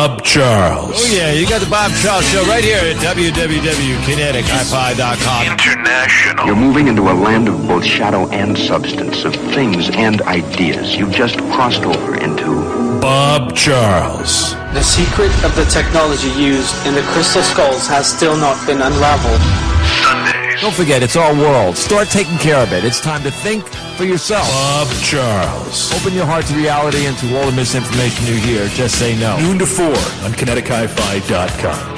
Bob Charles. Oh, yeah, you got the Bob Charles Show right here at www.kinetichifi.com. International. You're moving into a land of both shadow and substance, of things and ideas. You've just crossed over into Bob Charles. The secret of the technology used in the crystal skulls has still not been unraveled. Sundays. Don't forget, it's our world. Start taking care of it. It's time to think for yourself. Bob Charles. Open your heart to reality and to all the misinformation you hear. Just say no. Noon to 4 on kinetichifi.com.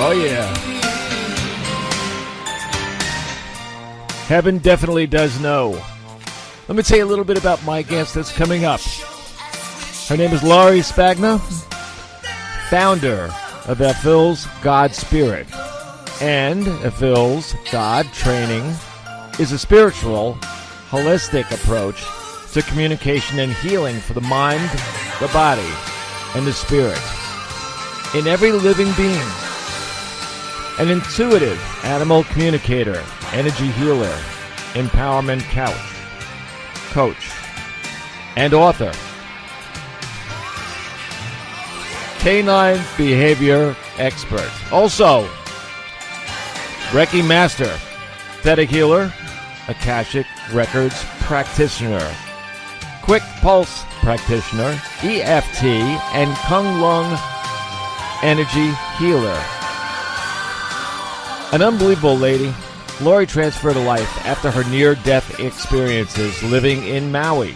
Oh, yeah. Heaven definitely does know. Let me tell you a little bit about my guest that's coming up. Her name is Laurie Spagna, founder of Ethil's God Spirit. And Ethil's God Training is a spiritual, holistic approach to communication and healing for the mind, the body, and the spirit. In every living being. An intuitive animal communicator, energy healer, empowerment coach, and author. Canine behavior expert. Also, Reiki master, theta healer, Akashic Records practitioner, quick pulse practitioner, EFT, and Kung Lung energy healer. An unbelievable lady, Laurie transferred to life after her near-death experiences living in Maui.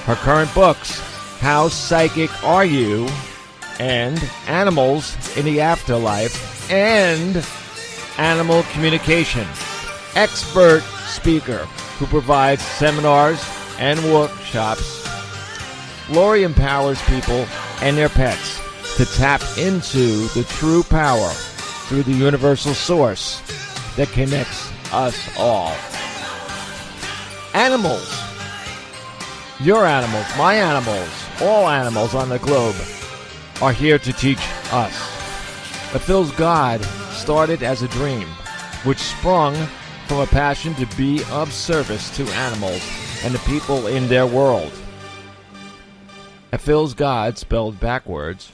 Her current books, How Psychic Are You? And Animals in the Afterlife, and Animal Communication. Expert speaker who provides seminars and workshops. Laurie empowers people and their pets to tap into the true power through the universal source that connects us all. Animals, your animals, my animals, all animals on the globe are here to teach us. Ethil's God started as a dream, which sprung from a passion to be of service to animals and the people in their world. Ethil's God, spelled backwards,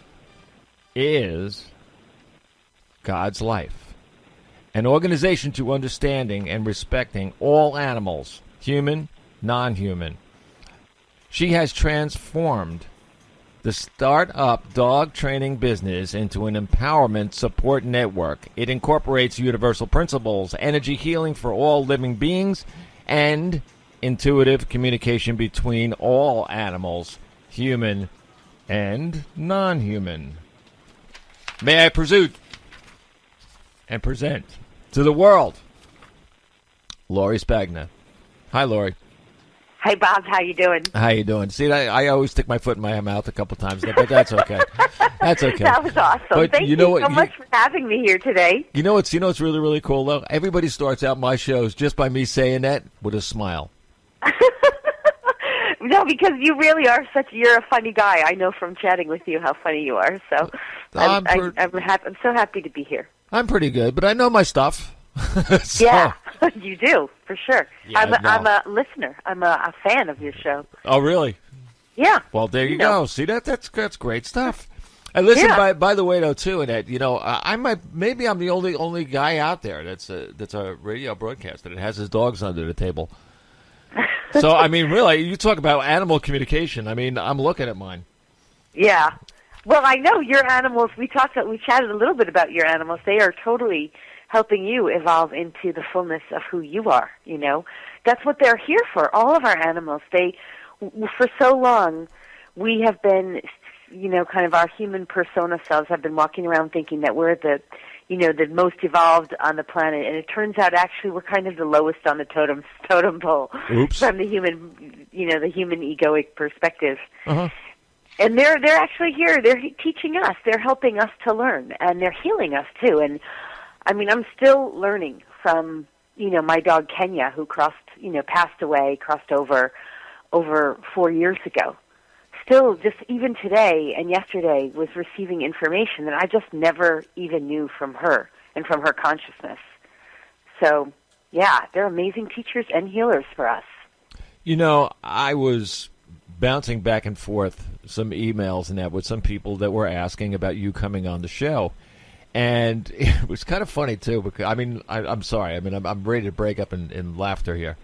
is God's Life, an organization to understanding and respecting all animals, human, non-human. She has transformed the start-up dog training business into an empowerment support network. It incorporates universal principles, energy healing for all living beings, and intuitive communication between all animals, human and non-human. May I present to the world, Laurie Spagna. Hi, Laurie. Hey, Bob. How you doing? How you doing? See, I always stick my foot in my mouth a couple times, but that's okay. That's okay. That was awesome. But Thank you so much for having me here today. You know what's really, really cool, though? Everybody starts out my shows just by me saying that with a smile. No, because you really are you're a funny guy. I know from chatting with you how funny you are. So I'm so happy to be here. I'm pretty good, but I know my stuff. So. Yeah, you do, for sure. Yeah, I'm a listener. I'm a fan of your show. Oh, really? Yeah. Well, there you go. See, that's great stuff. And listen, yeah. by the way, though, too, Annette, I'm the only guy out there that's a radio broadcaster that has his dogs under the table. So, I mean, really, you talk about animal communication. I mean, I'm looking at mine. Yeah. Well, I know your animals. We chatted a little bit about your animals. They are totally helping you evolve into the fullness of who you are. That's what they're here for. All of our animals. For so long, we have been, kind of our human persona selves have been walking around thinking that we're the most evolved on the planet, and it turns out actually we're kind of the lowest on the totem pole. Oops. From the human, the human egoic perspective. Uh-huh. And they're actually here. They're teaching us. They're helping us to learn, and they're healing us too. And I mean, I'm still learning from my dog Kenya, who passed over 4 years ago. still, just even today and yesterday, was receiving information that I just never even knew from her and from her consciousness. So, yeah, they're amazing teachers and healers for us. You know, I was bouncing back and forth some emails and that with some people that were asking about you coming on the show. And it was kind of funny, too, because, I mean, I'm sorry. I mean, I'm ready to break up in laughter here.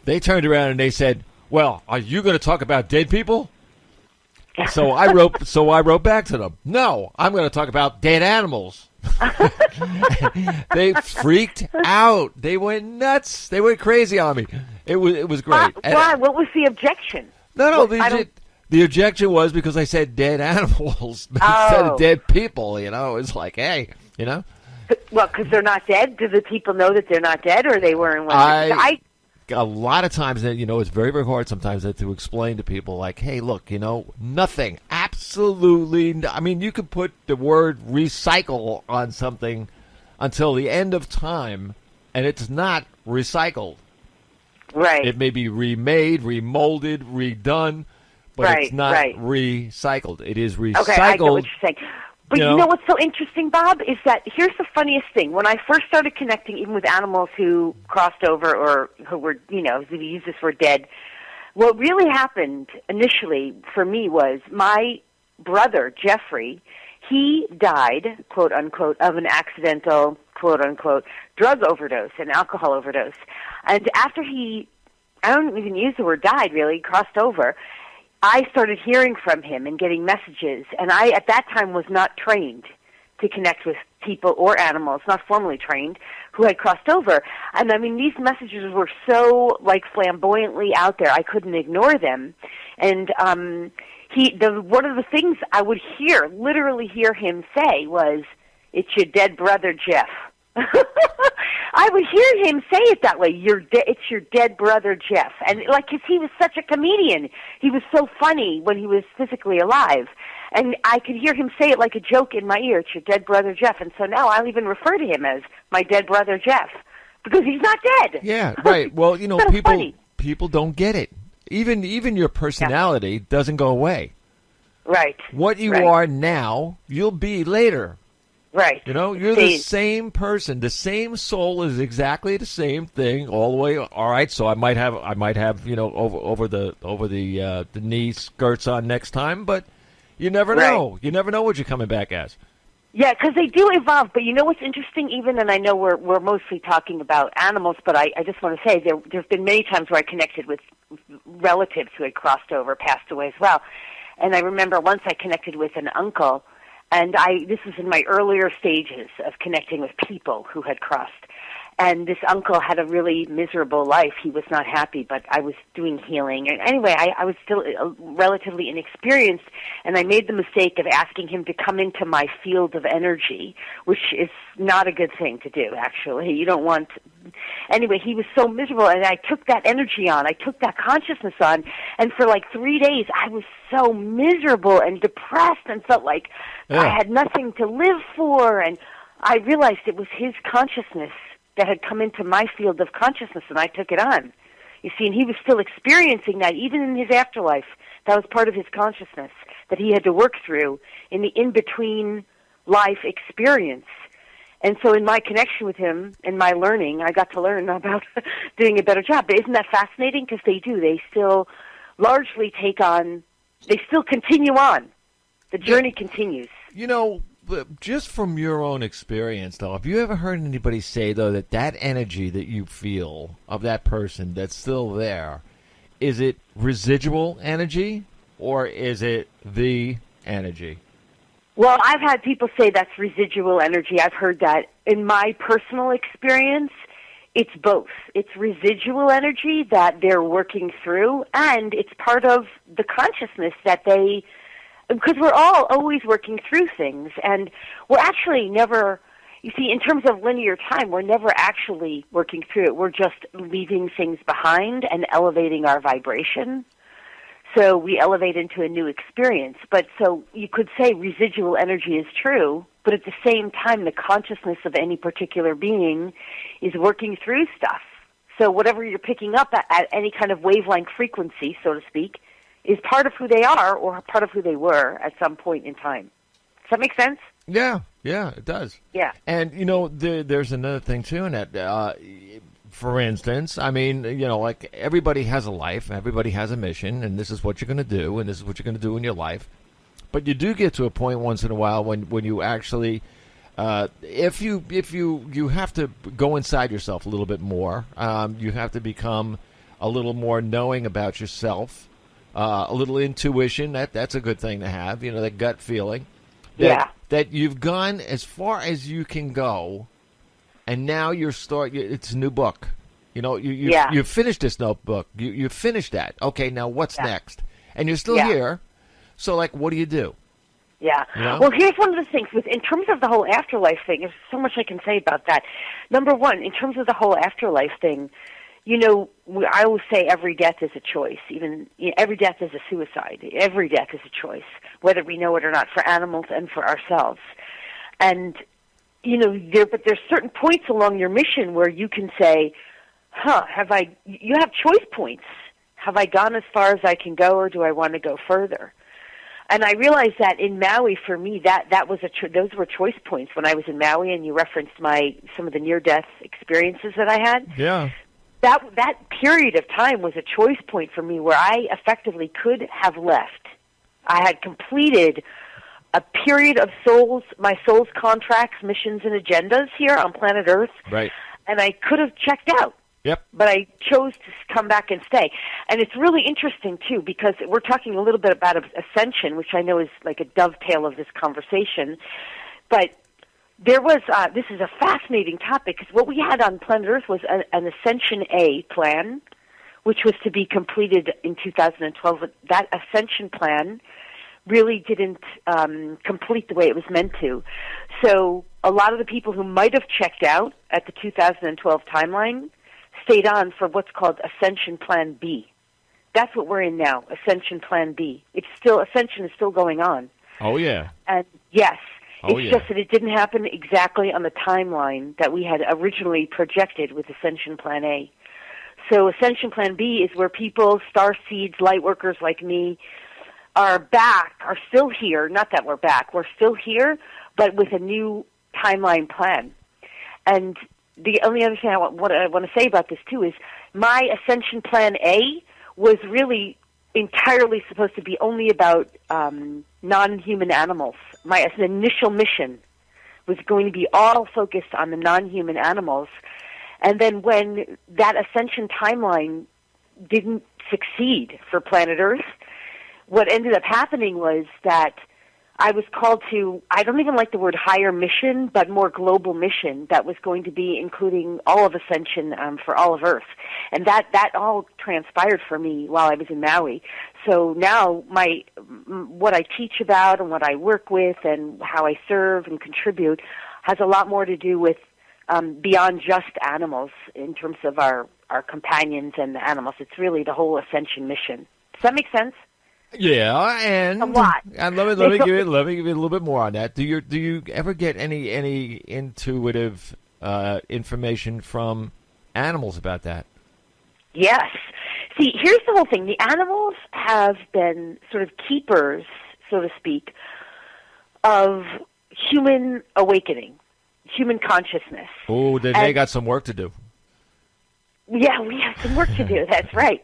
They turned around and they said, well, are you going to talk about dead people? So I wrote back to them, no, I'm going to talk about dead animals. They freaked out. They went nuts. They went crazy on me. It was great. Why? What was the objection? No. The objection was because I said dead animals instead of dead people. You know, it's like, hey, you know. Well, because they're not dead. Do the people know that they're not dead, or they weren't? A lot of times, you know, it's very, very hard sometimes to explain to people, like, hey, look, you know, nothing, absolutely. I mean, you could put the word recycle on something until the end of time, and it's not recycled. Right. It may be remade, remolded, redone, but it's not recycled. It is recycled. Okay, I get what you're saying. But you know what's so interesting, Bob, is that here's the funniest thing. When I first started connecting, even with animals who crossed over or who were, you know, we use this word dead, what really happened initially for me was my brother, Jeffrey, he died, quote unquote, of an accidental, quote unquote, drug overdose, an alcohol overdose. And after he, I don't even use the word died really, crossed over, I started hearing from him and getting messages, and I, at that time, was not trained to connect with people or animals, not formally trained, who had crossed over. And, I mean, these messages were so, like, flamboyantly out there, I couldn't ignore them. And one of the things I would literally hear him say was, "It's your dead brother, Jeff." I would hear him say it that way. It's your dead brother, Jeff. And like, 'cause he was such a comedian. He was so funny when he was physically alive. And I could hear him say it like a joke in my ear. It's your dead brother, Jeff. And so now I'll even refer to him as my dead brother, Jeff, because he's not dead. Yeah, right. Well, you know, people don't get it. Even your personality doesn't go away. Right. What you are now, you'll be later. Right. You know, you're the same person. The same soul is exactly the same thing all the way. All right, so I might have, you know, over the knee skirts on next time, but you never know. You never know what you're coming back as. Yeah, because they do evolve. But you know what's interesting, even, and I know we're mostly talking about animals, but I just want to say there's been many times where I connected with relatives who had crossed over, passed away as well. And I remember once I connected with an uncle. And this was in my earlier stages of connecting with people who had crossed. And this uncle had a really miserable life. He was not happy, but I was doing healing. And anyway, I was still relatively inexperienced, and I made the mistake of asking him to come into my field of energy, which is not a good thing to do, actually. You don't want... Anyway, he was so miserable, and I took that energy on. I took that consciousness on, and for like 3 days, I was so miserable and depressed and felt like I had nothing to live for, and I realized it was his consciousness that had come into my field of consciousness, and I took it on. You see, and he was still experiencing that, even in his afterlife. That was part of his consciousness that he had to work through in the in-between life experience. And so in my connection with him and my learning, I got to learn about doing a better job. But isn't that fascinating? Because they do. They still largely take on, they still continue on. The journey continues. You know, just from your own experience, though, have you ever heard anybody say, though, that energy that you feel of that person that's still there, is it residual energy or is it the energy? Well, I've had people say that's residual energy. I've heard that. In my personal experience, it's both. It's residual energy that they're working through, and it's part of the consciousness that they... Because we're all always working through things, and we're actually never, you see, in terms of linear time, we're never actually working through it. We're just leaving things behind and elevating our vibration. So we elevate into a new experience. But so you could say residual energy is true, but at the same time, the consciousness of any particular being is working through stuff. So whatever you're picking up at any kind of wavelength frequency, so to speak, is part of who they are or part of who they were at some point in time. Does that make sense? Yeah, it does. Yeah. And, there's another thing, too, in that. For instance, I mean, like everybody has a life, everybody has a mission, and this is what you're going to do, and this is what you're going to do in your life. But you do get to a point once in a while when you actually, if you have to go inside yourself a little bit more, you have to become a little more knowing about yourself, a little intuition. That's a good thing to have, that gut feeling. That you've gone as far as you can go, and now it's a new book. You finished this notebook. You finished that. Okay, now what's next? And you're still here. So, what do you do? Yeah. Well, here's one of the things. In terms of the whole afterlife thing, there's so much I can say about that. Number one, in terms of the whole afterlife thing, I always say every death is a choice. Every death is a suicide. Every death is a choice, whether we know it or not, for animals and for ourselves. And, but there's certain points along your mission where you can say, you have choice points. Have I gone as far as I can go, or do I want to go further? And I realized that in Maui, for me, that was those were choice points when I was in Maui, and you referenced some of the near-death experiences that I had. Yeah. That period of time was a choice point for me where I effectively could have left. I had completed a period of my soul's contracts, missions, and agendas here on planet Earth. Right. And I could have checked out. Yep. But I chose to come back and stay. And it's really interesting, too, because we're talking a little bit about ascension, which I know is like a dovetail of this conversation. But there was, this is a fascinating topic, because what we had on planet Earth was an Ascension A plan, which was to be completed in 2012. But that Ascension plan really didn't complete the way it was meant to. So a lot of the people who might have checked out at the 2012 timeline stayed on for what's called Ascension Plan B. That's what we're in now, Ascension Plan B. Ascension is still going on. Oh, yeah. And yes, it's just that it didn't happen exactly on the timeline that we had originally projected with Ascension Plan A. So Ascension Plan B is where people, star seeds, light workers like me, are still here. Not that we're back. We're still here, but with a new timeline plan. And the only other thing I want to say about this, too, is my Ascension Plan A was really entirely supposed to be only about non-human animals. My initial mission was going to be all focused on the non-human animals. And then when that Ascension timeline didn't succeed for planet Earth, what ended up happening was that I was called to, I don't even like the word higher mission, but more global mission that was going to be including all of Ascension for all of Earth. And that all transpired for me while I was in Maui. So now what I teach about and what I work with and how I serve and contribute has a lot more to do with beyond just animals in terms of our companions and the animals. It's really the whole Ascension mission. Does that make sense? Yeah, and a lot. And let me give you a little bit more on that. Do you ever get any intuitive information from animals about that? Yes. See, here's the whole thing. The animals have been sort of keepers, so to speak, of human awakening, human consciousness. Oh, they got some work to do. Yeah, we have some work to do. That's right.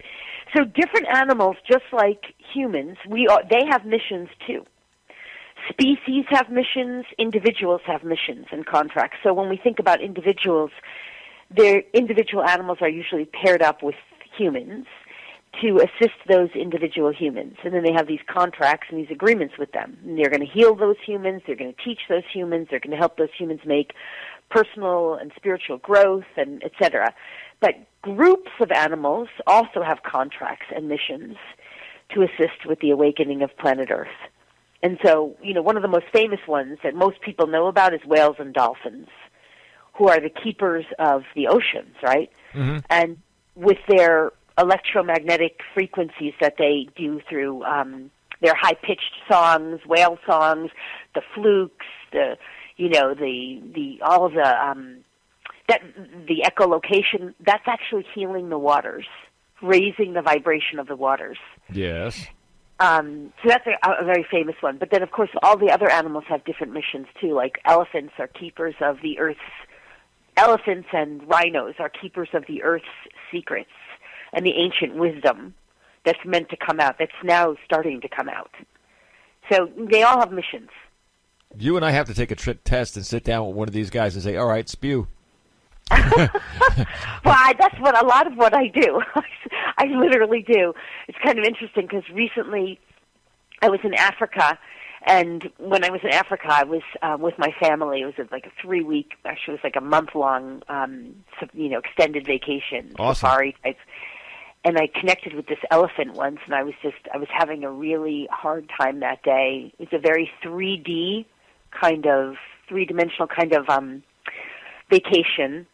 So different animals, just like humans, they have missions too. Species have missions, individuals have missions and contracts. So when we think about individuals, their individual animals are usually paired up with humans to assist those individual humans. And then they have these contracts and these agreements with them. And they're going to heal those humans, they're going to teach those humans, they're going to help those humans make personal and spiritual growth, and et cetera. But groups of animals also have contracts and missions to assist with the awakening of planet Earth. And so, one of the most famous ones that most people know about is whales and dolphins, who are the keepers of the oceans, right? Mm-hmm. And with their electromagnetic frequencies that they do through their high-pitched songs, whale songs, the flukes, the echolocation, that's actually healing the waters, raising the vibration of the waters. Yes. So that's a very famous one. But then, of course, all the other animals have different missions, too. Like elephants are keepers of the earth's... Elephants and rhinos are keepers of the earth's secrets and the ancient wisdom that's meant to come out, that's now starting to come out. So they all have missions. You and I have to take a test and sit down with one of these guys and say, all right, spew. Well, that's a lot of what I do. I literally do. It's kind of interesting because recently I was in Africa, and when I was in Africa, I was with my family. It was like a 3-week, actually it was like a month-long, extended vacation, awesome. Safari type. And I connected with this elephant once, and I was having a really hard time that day. It was a very 3D kind of, three-dimensional kind of vacation.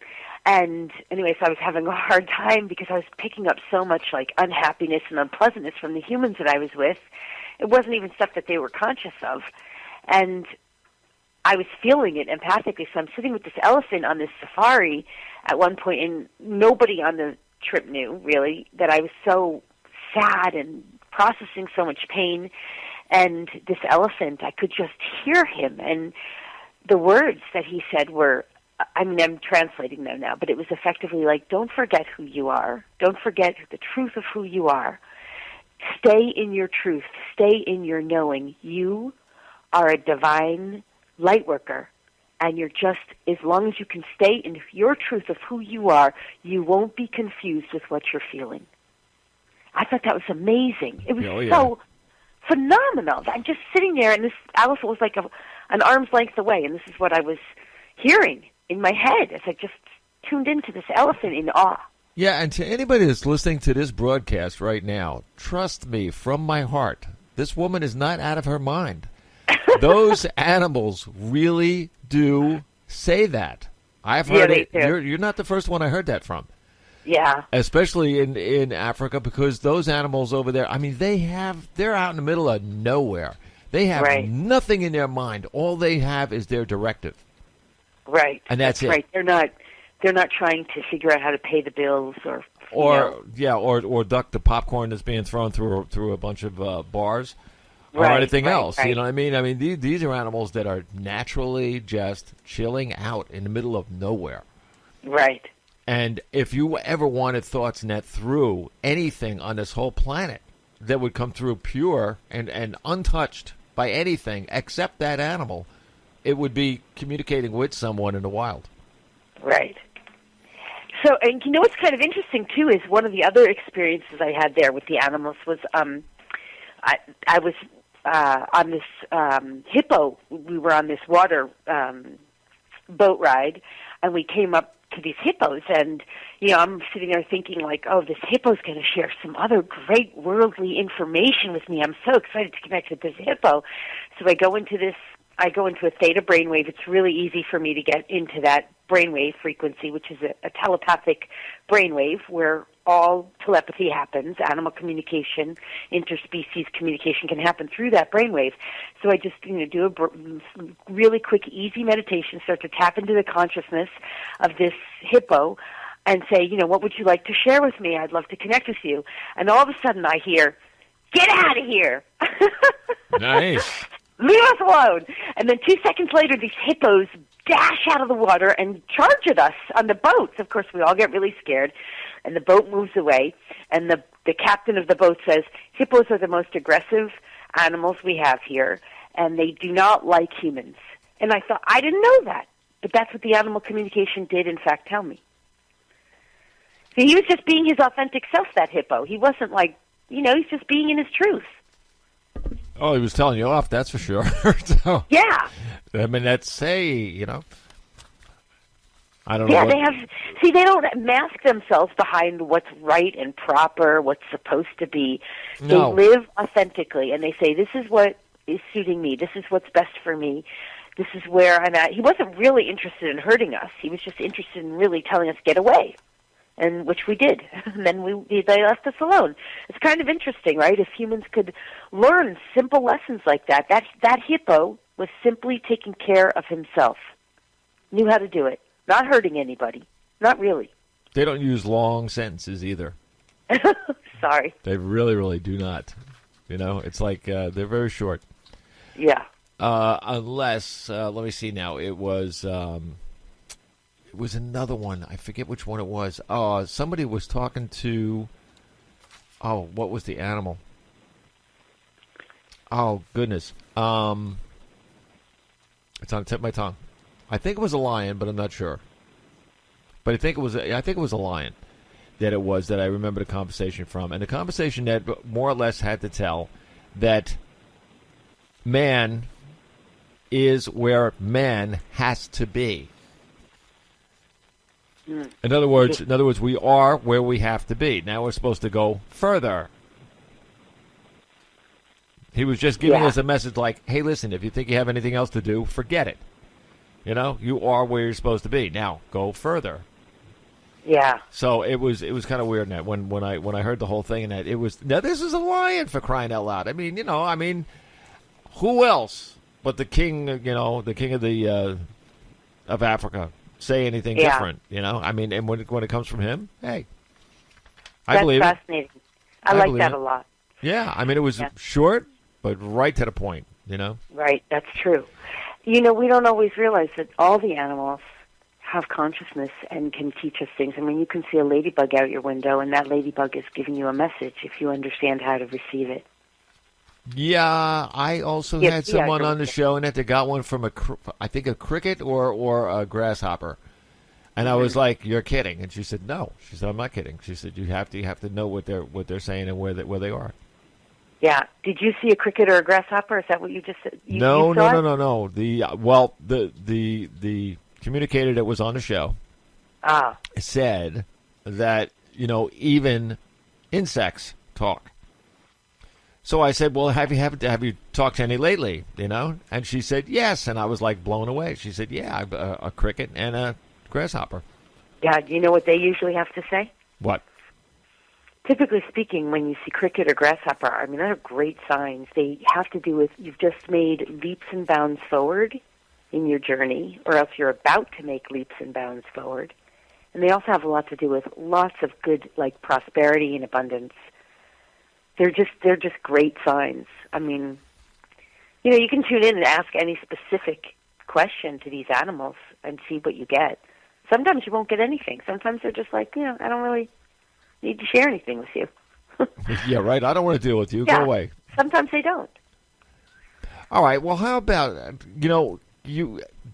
And anyway, so I was having a hard time because I was picking up so much like unhappiness and unpleasantness from the humans that I was with. It wasn't even stuff that they were conscious of. And I was feeling it empathically. So I'm sitting with this elephant on this safari at one point, and nobody on the trip knew, really, that I was so sad and processing so much pain. And this elephant, I could just hear him. And the words that he said were, I'm translating them now, but it was effectively like, don't forget who you are. Don't forget the truth of who you are. Stay in your truth. Stay in your knowing. You are a divine light worker, and you're just, as long as you can stay in your truth of who you are, you won't be confused with what you're feeling. I thought that was amazing. It was so phenomenal. I'm just sitting there, and this elephant was like an arm's length away, and this is what I was hearing in my head as I just tuned into this elephant in awe. Yeah, and to anybody that's listening to this broadcast right now, trust me, from my heart, this woman is not out of her mind. Those animals really do say that. I've heard it. You're not the first one I heard that from. Yeah. Especially in Africa, because those animals over there, I mean, they're out in the middle of nowhere. They have nothing in their mind. All they have is their directive. Right. And that's it. Right. They're not trying to figure out how to pay the bills or duck the popcorn that's being thrown through a bunch of bars. Or anything else, you know what I mean? I mean, these are animals that are naturally just chilling out in the middle of nowhere. Right. And if you ever wanted thoughts net through anything on this whole planet that would come through pure and untouched by anything except that animal, it would be communicating with someone in the wild. Right. So, and you know what's kind of interesting, too, is one of the other experiences I had there with the animals was I was on this hippo. We were on this water boat ride, and we came up to these hippos, and I'm sitting there thinking like, oh, this hippo's going to share some other great worldly information with me. I'm so excited to connect with this hippo. So I go into a theta brainwave. It's really easy for me to get into that brainwave frequency, which is a telepathic brainwave where all telepathy happens. Animal communication, interspecies communication can happen through that brainwave. So I just do a really quick, easy meditation, start to tap into the consciousness of this hippo and say, what would you like to share with me? I'd love to connect with you. And all of a sudden I hear, get out of here. Nice. Leave us alone. And then 2 seconds later, these hippos dash out of the water and charge at us on the boats. Of course, we all get really scared, and the boat moves away. And the captain of the boat says, hippos are the most aggressive animals we have here, and they do not like humans. And I thought, I didn't know that. But that's what the animal communication did, in fact, tell me. So he was just being his authentic self, that hippo. He wasn't like, he's just being in his truth. Oh, he was telling you off, that's for sure. So, yeah. I mean, I don't know. Yeah, they don't mask themselves behind what's right and proper, what's supposed to be. No. They live authentically, and they say, this is what is suiting me. This is what's best for me. This is where I'm at. He wasn't really interested in hurting us. He was just interested in really telling us, get away. And which we did. And then they left us alone. It's kind of interesting, right? If humans could learn simple lessons like that. That hippo was simply taking care of himself. Knew how to do it. Not hurting anybody. Not really. They don't use long sentences either. Sorry. They really, really do not. You know, it's like they're very short. Yeah. Unless, let me see now. It was another one. I forget which one it was. Oh, somebody was talking to. Oh, what was the animal? Oh goodness. It's on the tip of my tongue. I think it was a lion, but I'm not sure. But I think it was a lion that it was that I remember the conversation from, and the conversation that more or less had to tell that man is where man has to be. In other words, we are where we have to be. Now we're supposed to go further. He was just giving us a message like, hey, listen, if you think you have anything else to do, forget it. You know, you are where you're supposed to be. Now, go further. Yeah. So it was kind of weird that when I heard the whole thing and that it was, now this is a lion, for crying out loud. I mean, who else but the king, the king of the of Africa say anything different, I mean, and when it comes from him, hey, I believe it. That's fascinating. I like that a lot. Yeah, I mean, it was short, but right to the point, Right, that's true. We don't always realize that all the animals have consciousness and can teach us things. I mean, you can see a ladybug out your window, and that ladybug is giving you a message if you understand how to receive it. Yeah, I also had someone on the show, and that they got one from I think a cricket or a grasshopper. And I was like, "You're kidding?" And she said, "No." She said, "I'm not kidding." She said, "You have to know what they're saying and where they are." Yeah. Did you see a cricket or a grasshopper? Is that what you just said? No. The communicator that was on the show said that even insects talk. So I said, "Well, have you talked to any lately?" And she said, "Yes." And I was like blown away. She said, "Yeah, a cricket and a grasshopper." Yeah. Do you know what they usually have to say? What? Typically speaking, when you see cricket or grasshopper, I mean, they're great signs. They have to do with you've just made leaps and bounds forward in your journey, or else you're about to make leaps and bounds forward. And they also have a lot to do with lots of good, like prosperity and abundance. They're just great signs. I mean, you can tune in and ask any specific question to these animals and see what you get. Sometimes you won't get anything. Sometimes they're just like, I don't really need to share anything with you. Yeah, right. I don't want to deal with you. Yeah. Go away. Sometimes they don't. All right. Well, how about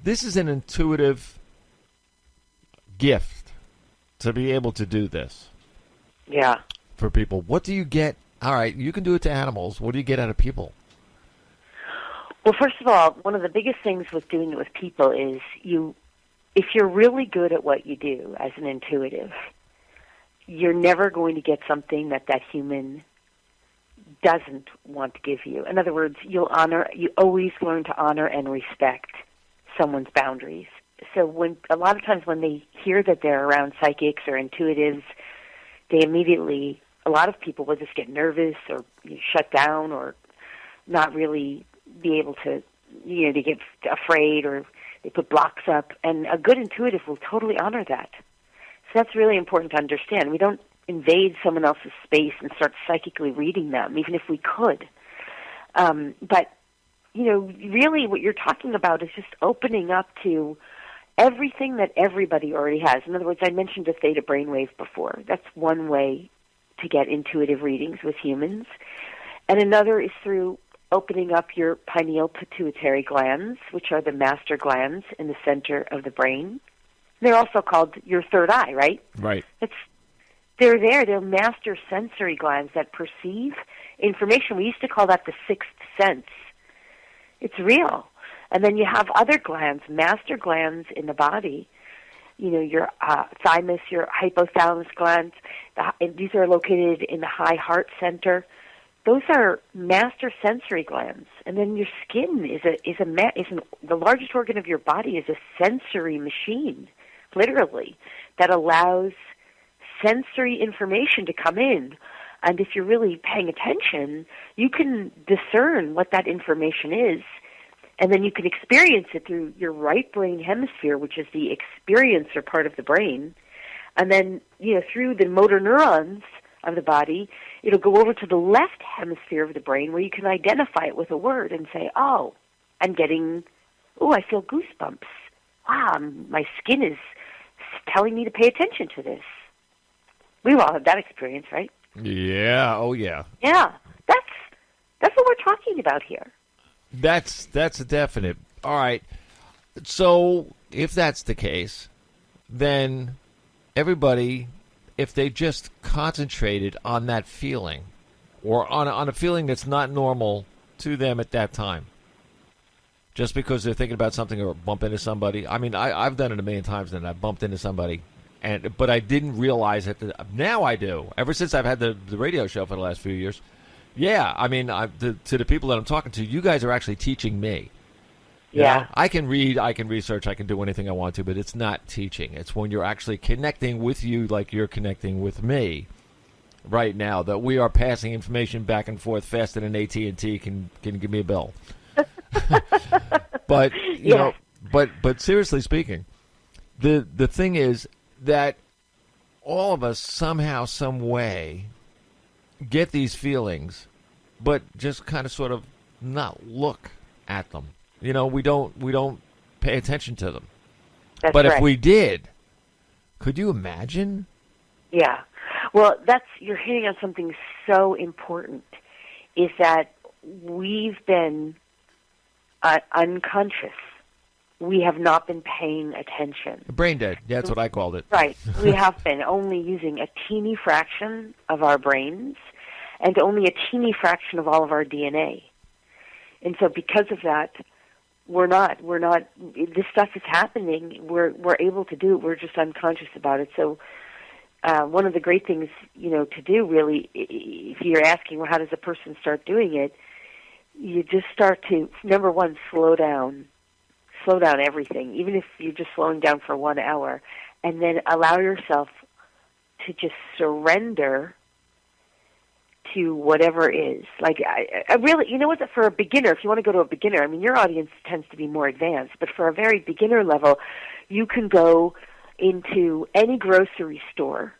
this is an intuitive gift to be able to do this. Yeah. For people, what do you get? All right, you can do it to animals. What do you get out of people? Well, first of all, one of the biggest things with doing it with people is if you're really good at what you do as an intuitive, you're never going to get something that human doesn't want to give you. In other words, you always learn to honor and respect someone's boundaries. So a lot of times when they hear that they're around psychics or intuitives, they immediately, a lot of people will just get nervous or shut down or not really be able to, they get afraid or they put blocks up. And a good intuitive will totally honor that. So that's really important to understand. We don't invade someone else's space and start psychically reading them, even if we could. But, really what you're talking about is just opening up to everything that everybody already has. In other words, I mentioned a theta brainwave before. That's one way to get intuitive readings with humans. And another is through opening up your pineal pituitary glands, which are the master glands in the center of the brain. They're also called your third eye, right? Right. They're there. They're master sensory glands that perceive information. We used to call that the sixth sense. It's real. And then you have other glands, master glands in the body. Your thymus, your hypothalamus glands. These are located in the high heart center. Those are master sensory glands. And then your skin the largest organ of your body is a sensory machine, literally, that allows sensory information to come in. And if you're really paying attention, you can discern what that information is. And then you can experience it through your right brain hemisphere, which is the experiencer part of the brain. And then, through the motor neurons of the body, it'll go over to the left hemisphere of the brain where you can identify it with a word and say, oh, I feel goosebumps. Wow, my skin is telling me to pay attention to this. We've all had that experience, right? Yeah. Oh, yeah. Yeah. That's what we're talking about here. That's a definite. All right. So if that's the case, then everybody, if they just concentrated on that feeling or on a feeling that's not normal to them at that time, just because they're thinking about something or bump into somebody. I mean, I've done it a million times, and I've bumped into somebody, but I didn't realize it. Now I do. Ever since I've had the radio show for the last few years. Yeah, I mean, to the people that I'm talking to, you guys are actually teaching me. Yeah. I can read, I can research, I can do anything I want to, but it's not teaching. It's when you're actually connecting with you like you're connecting with me right now, that we are passing information back and forth faster than AT&T can give me a bill. But you know, but seriously speaking, the thing is that all of us somehow, some way, get these feelings, but just kind of sort of not look at them. You know, we don't pay attention to them. That's but right. if we did, could you imagine? Yeah. Well, you're hitting on something so important, is that we've been unconscious. We have not been paying attention. Brain dead. That's what I called it. Right. We have been only using a teeny fraction of our brains and only a teeny fraction of all of our DNA. And so because of that, we're not, this stuff is happening. We're able to do it. We're just unconscious about it. So one of the great things, to do really, if you're asking, well, how does a person start doing it? You just start to, number one, slow down everything, even if you're just slowing down for 1 hour, and then allow yourself to just surrender to whatever is. Like, I really, for a beginner, if you want to go to a beginner, I mean, your audience tends to be more advanced, but for a very beginner level, you can go into any grocery store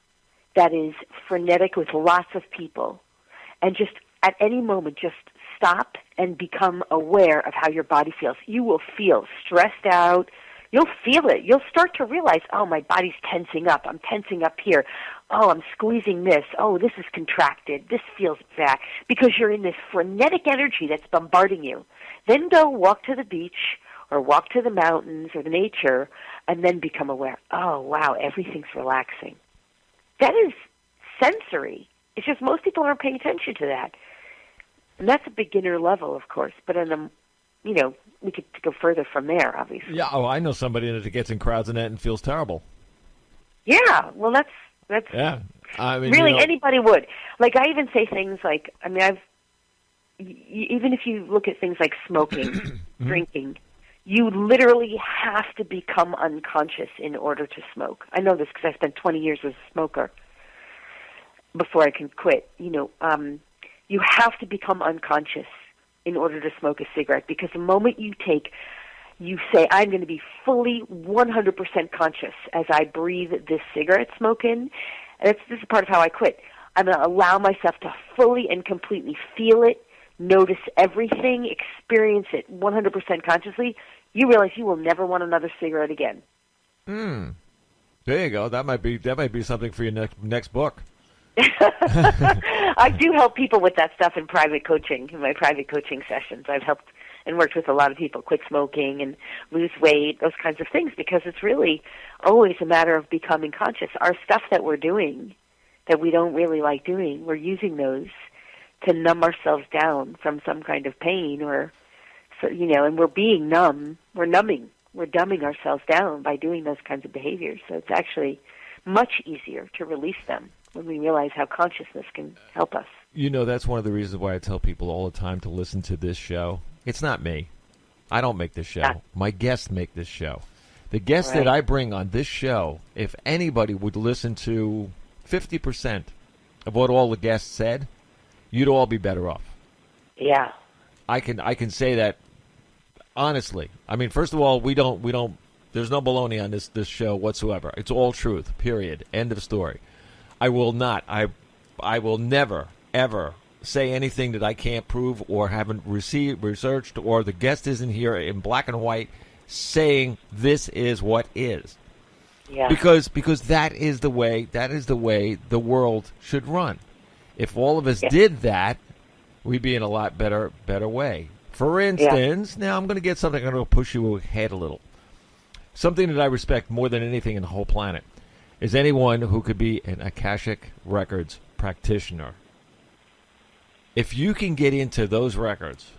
that is frenetic with lots of people, and just at any moment, just stop and become aware of how your body feels. You will feel stressed out. You'll feel it. You'll start to realize, oh, my body's tensing up. I'm tensing up here. Oh, I'm squeezing this. Oh, this is contracted. This feels bad. Because you're in this frenetic energy that's bombarding you. Then go walk to the beach or walk to the mountains or the nature and then become aware. Oh, wow, everything's relaxing. That is sensory. It's just most people aren't paying attention to that. And that's a beginner level, of course, but we could go further from there, obviously. Yeah, I know somebody that gets in crowds and that and feels terrible. Yeah, well, that's yeah. I mean, really anybody would. Like, I even say things like, I mean, even if you look at things like smoking, drinking, you literally have to become unconscious in order to smoke. I know this because I spent 20 years as a smoker before I can quit. You have to become unconscious in order to smoke a cigarette, because the moment you say, I'm going to be fully 100% conscious as I breathe this cigarette smoke in, and this is part of how I quit. I'm going to allow myself to fully and completely feel it, notice everything, experience it 100% consciously. You realize you will never want another cigarette again. There you go. That might be something for your next book. I do help people with that stuff in private coaching, in my private coaching sessions. I've helped and worked with a lot of people quit smoking and lose weight, those kinds of things, because it's really always a matter of becoming conscious. Our stuff that we're doing that we don't really like doing, we're using those to numb ourselves down from some kind of pain, or, and we're being numb. We're dumbing ourselves down by doing those kinds of behaviors. So it's actually much easier to release them when we realize how consciousness can help us. That's one of the reasons why I tell people all the time to listen to this show. It's not me. I don't make this show. My guests make this show. The guests that I bring on this show, if anybody would listen to 50% of what all the guests said, you'd all be better off. Yeah. I can say that honestly. I mean, first of all, we don't there's no baloney on this show whatsoever. It's all truth. Period. End of story. I will never, ever say anything that I can't prove or haven't researched, or the guest isn't here in black and white saying this is what is. Yeah. Because that is the way the world should run. If all of us did that, we'd be in a lot better way. For instance, now I'm going to get something, I'm going to push you ahead a little. Something that I respect more than anything in the whole planet is anyone who could be an Akashic Records practitioner. If you can get into those records,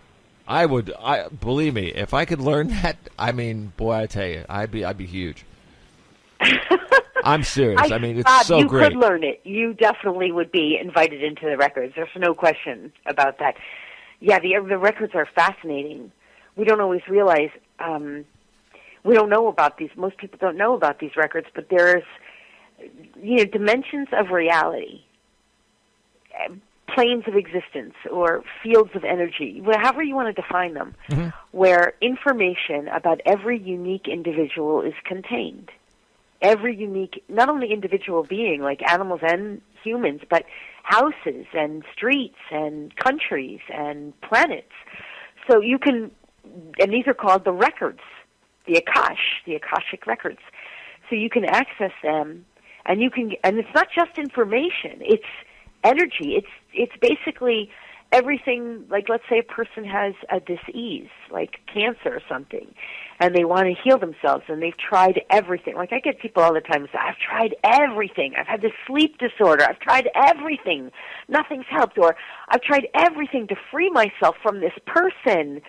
I believe me, if I could learn that, I mean, boy, I tell you, I'd be huge. I'm serious. I mean, it's so great. You could learn it. You definitely would be invited into the records. There's no question about that. Yeah, the records are fascinating. We don't always realize, we don't know about these. Most people don't know about these records, but there's, dimensions of reality, planes of existence, or fields of energy, however you want to define them, where information about every unique individual is contained. Every unique, not only individual being, like animals and humans, but houses and streets and countries and planets. So you can, and these are called the records, the Akashic records. So you can access them, and it's not just information, it's energy. It's basically everything. Like, let's say a person has a disease, like cancer or something, and they want to heal themselves, and they've tried everything. Like, I get people all the time say, I've tried everything. I've had this sleep disorder. I've tried everything. Nothing's helped. Or I've tried everything to free myself from this person,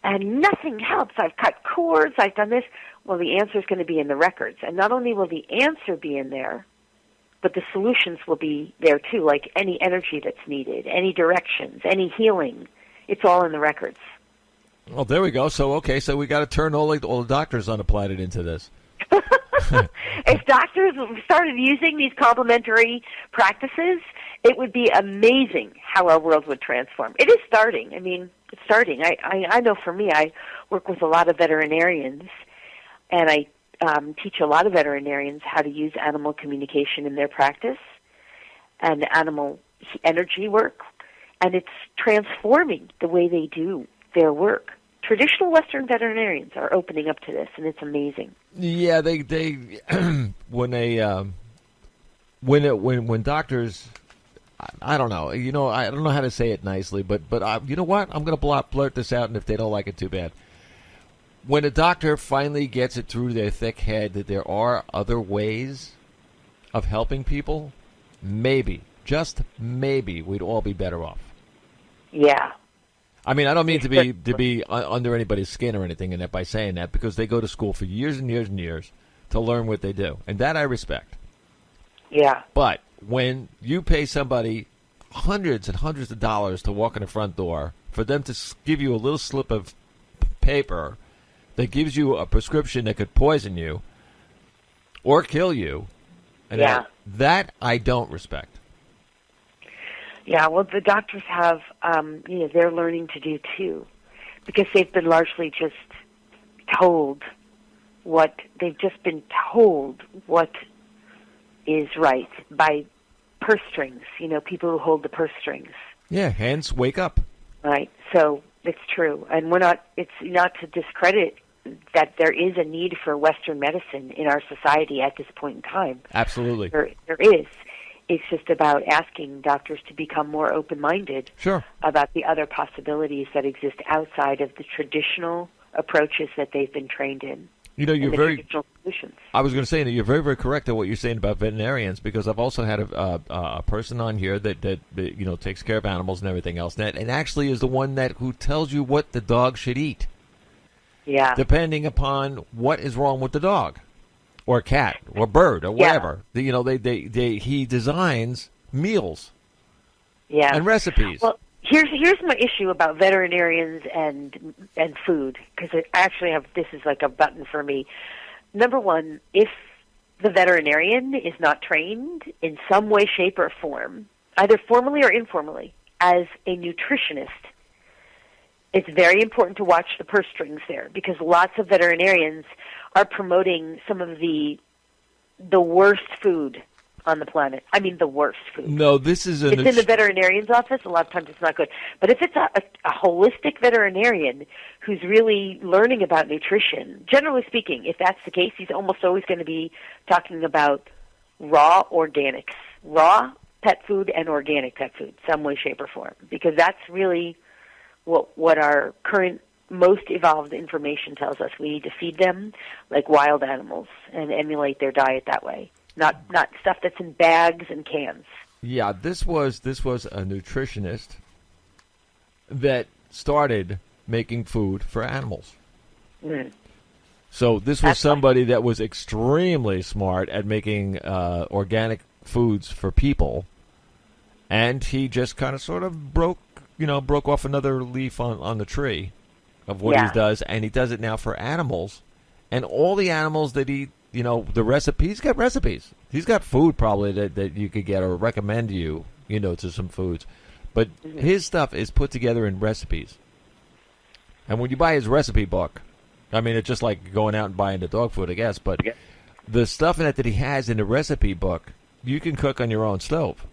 and nothing helps. I've cut cords. I've done this. Well, the answer is going to be in the records. And not only will the answer be in there, but the solutions will be there too, like any energy that's needed, any directions, any healing. It's all in the records. Well, there we go. So we got to turn all the doctors on the planet into this. If doctors started using these complementary practices, it would be amazing how our world would transform. It is starting. I mean, it's starting. I know for me, I work with a lot of veterinarians, and I teach a lot of veterinarians how to use animal communication in their practice and animal energy work, and it's transforming the way they do their work. Traditional Western veterinarians are opening up to this, and it's amazing. Yeah, they when doctors, I don't know, I don't know how to say it nicely, but you know what? I'm going to blurt this out, and if they don't like it, too bad. When a doctor finally gets it through their thick head that there are other ways of helping people, maybe, just maybe, we'd all be better off. Yeah. I mean, I don't mean to be under anybody's skin or anything in that by saying that, because they go to school for years and years and years to learn what they do, and that I respect. Yeah. But when you pay somebody hundreds and hundreds of dollars to walk in the front door, for them to give you a little slip of paper that gives you a prescription that could poison you or kill you, and that I don't respect. Yeah, well, the doctors have, they're learning to do too, because they've been largely just told what is right by purse strings, people who hold the purse strings. Yeah, hence wake up. Right, so it's true. And it's not to discredit that there is a need for Western medicine in our society at this point in time. Absolutely. There is. It's just about asking doctors to become more open-minded about the other possibilities that exist outside of the traditional approaches that they've been trained in. You're very. Traditional solutions. I was going to say that you're very, very correct in what you're saying about veterinarians, because I've also had a person on here that takes care of animals and everything else, and actually is the one who tells you what the dog should eat. Yeah. Depending upon what is wrong with the dog, or cat, or bird, or whatever. He designs meals. Yeah. And recipes. Well, here's my issue about veterinarians and food, because I actually have, this is like a button for me. Number one, if the veterinarian is not trained in some way, shape, or form, either formally or informally, as a nutritionist, it's very important to watch the purse strings there, because lots of veterinarians are promoting some of the worst food on the planet. I mean, the worst food. No, this is It's in the veterinarian's office. A lot of times it's not good. But if it's a holistic veterinarian who's really learning about nutrition, generally speaking, if that's the case, he's almost always going to be talking about raw organics, raw pet food and organic pet food, some way, shape, or form, because that's really what our current most evolved information tells us. We need to feed them like wild animals and emulate their diet that way, not stuff that's in bags and cans. Yeah, this was a nutritionist that started making food for animals. Mm. So this was somebody that was extremely smart at making organic foods for people, and he just kind of sort of broke off another leaf on the tree of what he does, and he does it now for animals. And all the animals that eat, the recipes, he's got recipes. He's got food probably that you could get or recommend you, to some foods. But his stuff is put together in recipes. And when you buy his recipe book, I mean, it's just like going out and buying the dog food, I guess. But the stuff in it that he has in the recipe book, you can cook on your own stove.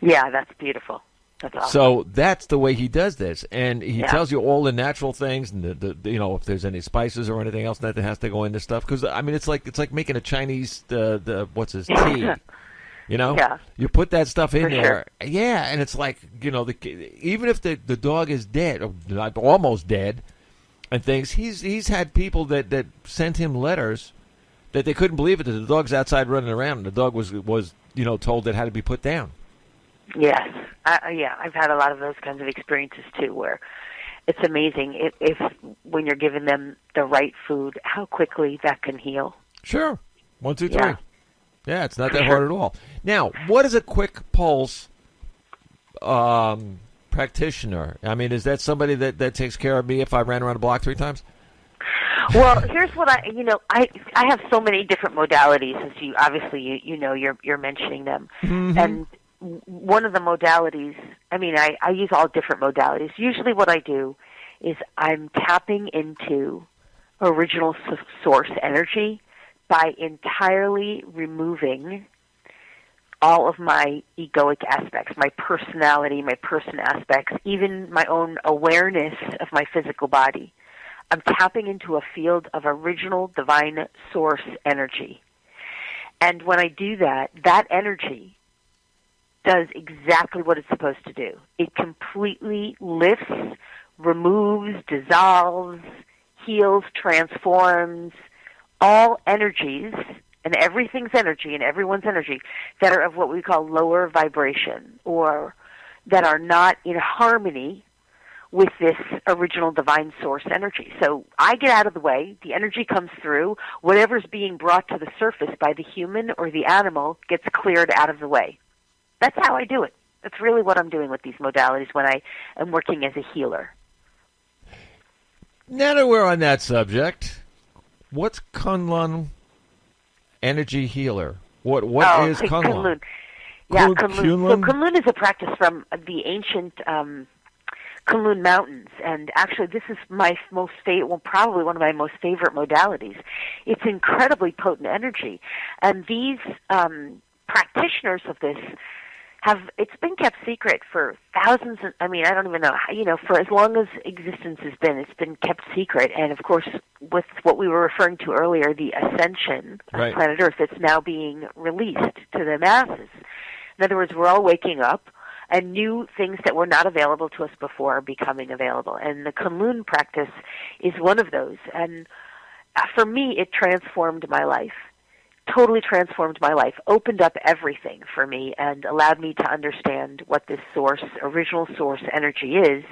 Yeah, that's beautiful. That's awesome. So that's the way he does this, and he tells you all the natural things, and the if there's any spices or anything else that has to go into stuff. Because I mean, it's like making a Chinese what's his tea. You put that stuff in there, and it's like even if the dog is dead, or almost dead, and things, he's had people that sent him letters that they couldn't believe it that the dog's outside running around, and the dog was told that it had to be put down. Yes, I've had a lot of those kinds of experiences too, where it's amazing if when you're giving them the right food, how quickly that can heal. Sure, 1, 2, 3. Yeah, it's not that hard at all. Now, what is a quick pulse practitioner? I mean, is that somebody that takes care of me if I ran around the block 3 times? Well, here's what I have so many different modalities, as you obviously you're mentioning them, and one of the modalities, I use all different modalities. Usually what I do is I'm tapping into original source energy by entirely removing all of my egoic aspects, my personality, my person aspects, even my own awareness of my physical body. I'm tapping into a field of original divine source energy. And when I do that, that energy does exactly what it's supposed to do. It completely lifts, removes, dissolves, heals, transforms all energies and everything's energy and everyone's energy that are of what we call lower vibration or that are not in harmony with this original divine source energy. So I get out of the way, the energy comes through, whatever's being brought to the surface by the human or the animal gets cleared out of the way. That's how I do it. That's really what I'm doing with these modalities when I am working as a healer. Now that we're on that subject, what's Kunlun energy healer? What is Kunlun? Yeah, Kunlun. So Kunlun is a practice from the ancient Kunlun Mountains, and actually this is my probably one of my most favorite modalities. It's incredibly potent energy, and these practitioners of this it's been kept secret for thousands of, I don't even know, for as long as existence has been, it's been kept secret. And of course, with what we were referring to earlier, the ascension of planet Earth, it's now being released to the masses. In other words, we're all waking up and new things that were not available to us before are becoming available. And the Kunlun practice is one of those. And for me, it transformed my life. Totally transformed my life, opened up everything for me, and allowed me to understand what this original source energy is,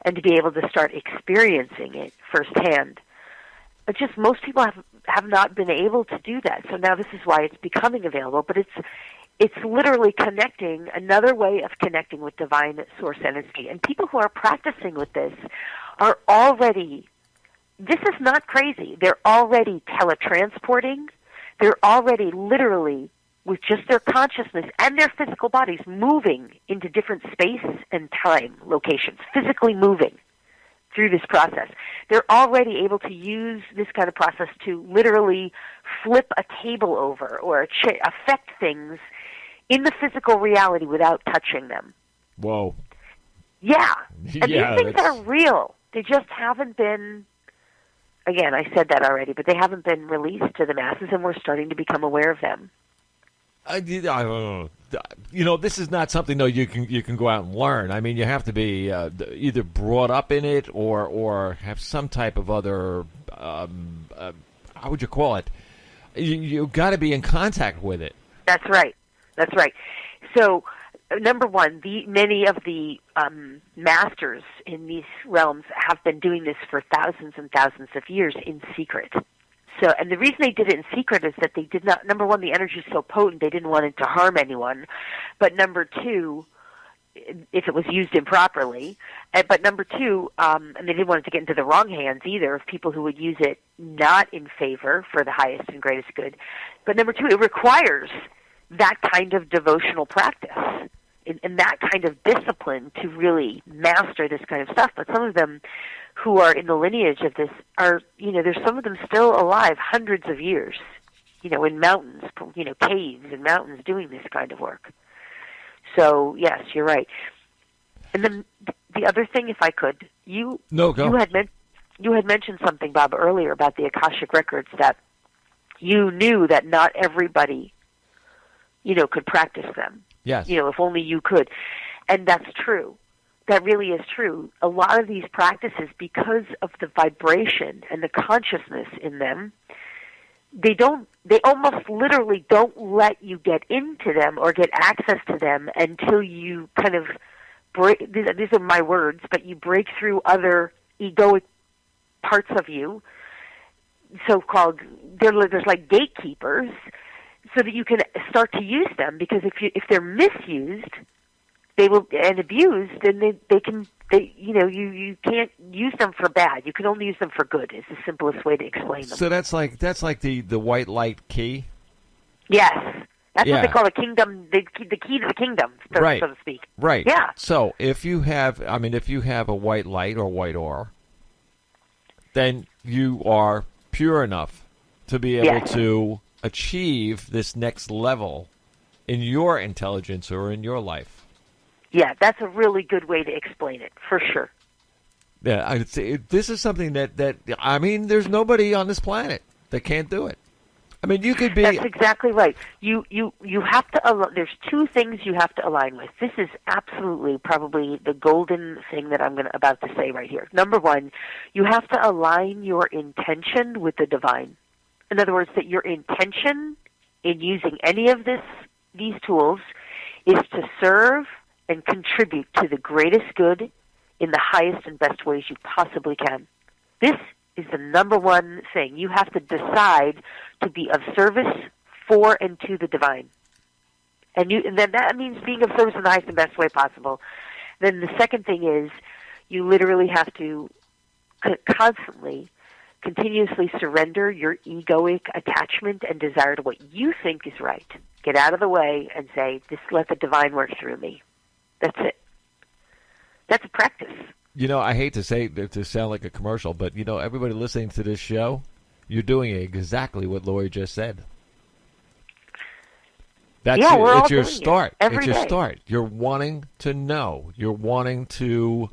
and to be able to start experiencing it firsthand. But just most people have not been able to do that. So now this is why it's becoming available. But it's literally connecting, another way of connecting with divine source energy. And people who are practicing with this are already, this is not crazy, they're already teletransporting. They're already literally, with just their consciousness and their physical bodies, moving into different space and time locations, physically moving through this process. They're already able to use this kind of process to literally flip a table over or affect things in the physical reality without touching them. Whoa. Yeah. And Yeah, these things that's- are real. They just haven't been, again, I said that already, but they haven't been released to the masses, and we're starting to become aware of them. I don't know. This is not something though you can go out and learn. I mean, you have to be either brought up in it or have some type of other how would you call it? You've got to be in contact with it. That's right. That's right. So, number one, many of the masters in these realms have been doing this for thousands and thousands of years in secret. So, and the reason they did it in secret is that they did not, number one, the energy is so potent, they didn't want it to harm anyone. But number two, if it was used improperly, but number two, and they didn't want it to get into the wrong hands either, of people who would use it not in favor for the highest and greatest good. But number two, it requires that kind of devotional practice and that kind of discipline to really master this kind of stuff. But some of them who are in the lineage of this are, there's some of them still alive hundreds of years, in mountains, caves and mountains doing this kind of work. So, yes, you're right. And then the other thing, if I could, you had mentioned something, Bob, earlier about the Akashic records, that you knew that not everybody, could practice them. Yes. If only you could. And that's true. That really is true. A lot of these practices, because of the vibration and the consciousness in them, they almost literally don't let you get into them or get access to them until you kind of break, these are my words, but you break through other egoic parts of you, so-called, there's like gatekeepers, so that you can start to use them, because if they're misused, they will, and abused, then you can't use them for bad. You can only use them for good. Is the simplest way to explain them. So that's like the white light key. Yes, that's Yeah. what they call the kingdom, the key to the kingdom, so to speak. Right. Yeah. So if you have a white light or white ore, then you are pure enough to be able Yes. to achieve this next level in your intelligence or in your life. Yeah, that's a really good way to explain it, for sure. Yeah, I'd say this is something that there's nobody on this planet that can't do it. I mean, you could be. That's exactly right. You have to. There's two things you have to align with. This is absolutely probably the golden thing that I'm about to say right here. Number one, you have to align your intention with the divine. In other words, that your intention in using any of these tools is to serve and contribute to the greatest good in the highest and best ways you possibly can. This is the number one thing. You have to decide to be of service for and to the divine. And then that means being of service in the highest and best way possible. Then the second thing is you literally have to continuously surrender your egoic attachment and desire to what you think is right. Get out of the way and say, just let the divine work through me. That's it. That's a practice. I hate to say to sound like a commercial, but everybody listening to this show, you're doing exactly what Lori just said. That's we're all it's your doing start. it every it's your day. start. You're wanting to know. You're wanting to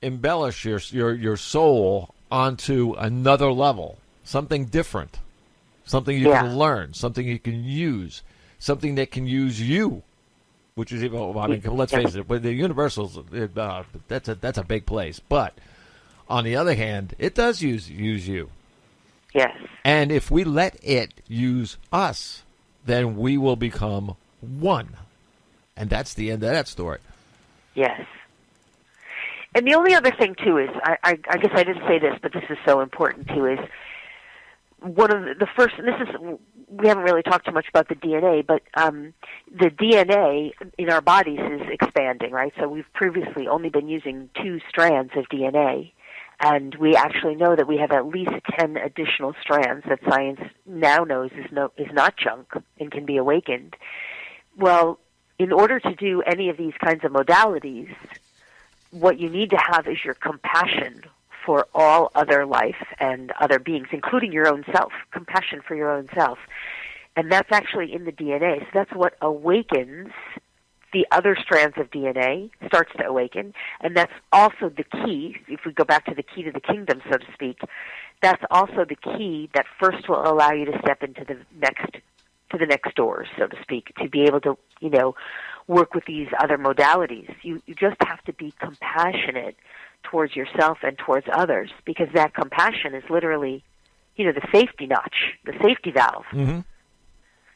embellish your soul onto another level, something different, something you can learn, something you can use, something that can use you. Which is even, let's face it, with the universals, that's a big place. But on the other hand, it does use you. Yes. And if we let it use us, then we will become one. And that's the end of that story. Yes. And the only other thing, too, is, I guess I didn't say this, but this is so important, too, is one of the first, and this is, we haven't really talked too much about the DNA, but the DNA in our bodies is expanding, right? So we've previously only been using 2 strands of DNA, and we actually know that we have at least 10 additional strands that science now knows is not junk and can be awakened. Well, in order to do any of these kinds of modalities, what you need to have is your compassion for all other life and other beings, including your own self, compassion for your own self. And that's actually in the DNA. So that's what awakens the other strands of DNA, starts to awaken. And that's also the key, if we go back to the key to the kingdom, so to speak, that's also the key that first will allow you to step into the next doors, so to speak, to be able to, work with these other modalities. You just have to be compassionate towards yourself and towards others, because that compassion is literally, the safety notch, the safety valve. Mm-hmm.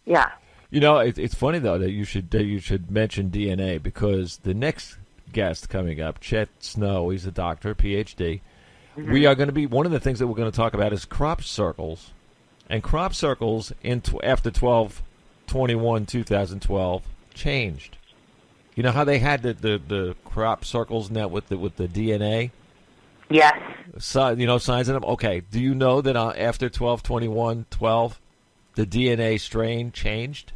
Yeah. It's funny though that you should mention DNA, because the next guest coming up, Chet Snow, he's a doctor, PhD. Mm-hmm. We are going to be, one of the things that we're going to talk about is crop circles, and crop circles after 12/21/2012 changed. You know how they had the crop circles now with the DNA? Yes. So, signs in them. Okay. Do you know that after 12/21/12, the DNA strain changed?